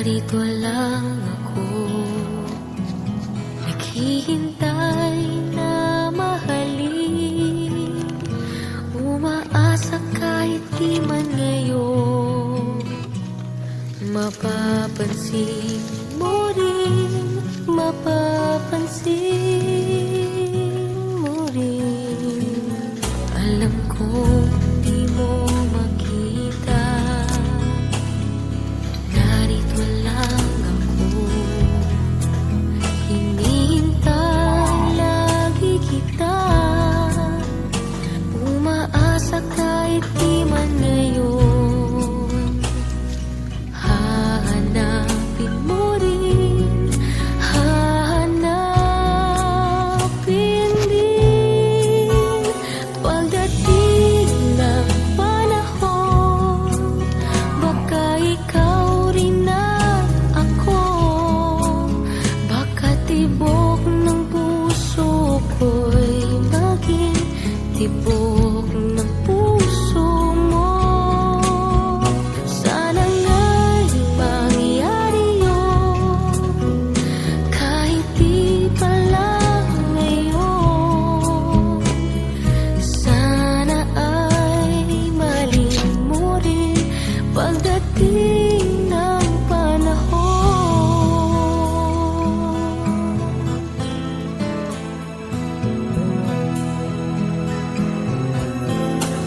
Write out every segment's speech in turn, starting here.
Narito lang ako, naghihintay na mahalin, umaasa kahit di man ngayon. Mapapansin mo rin, mapapansin mo rin. Alam kong di mo makita, narito lang ako, hinihintay lagi kita, umaasa kahit di man ngayon. Hahanapin mo rin, hahanapin din, pagdating ng panahon, baka ikaw rin at ako, baka tibok ng puso ko'y maging tibok ng puso mo. Sana nga'y mangyari yun, kahit di pa lang ngayon. Sana ay mahalin mo rin pagdating ng panahon.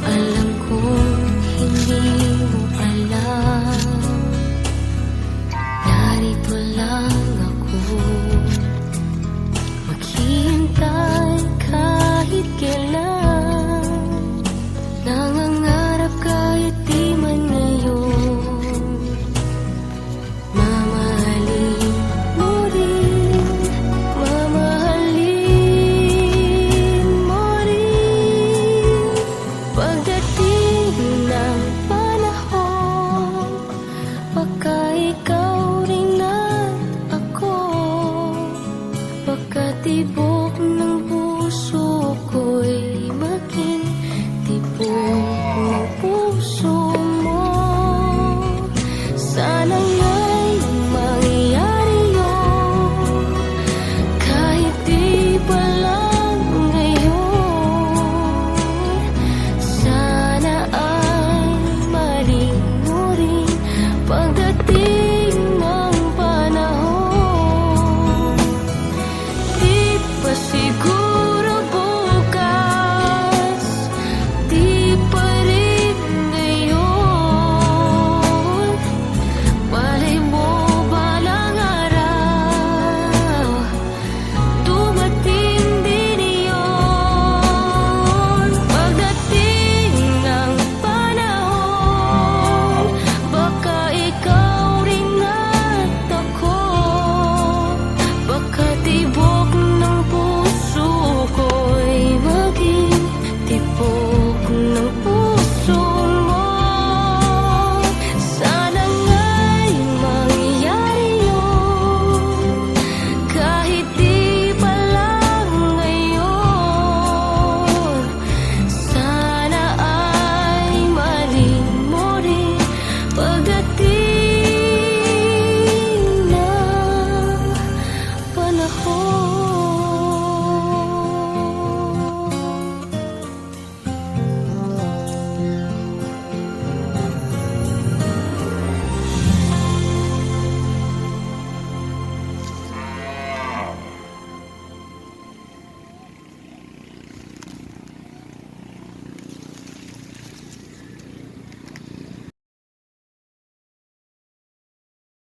Alam kong hindi mo alam, narito lang ako, maghihintay kahit kailan, nangangarap kahit di man ngayon. Mamahalin mo rin, mamahalin mo rin, pagdating ng panahon, baka ikaw rin at ako, baka tibok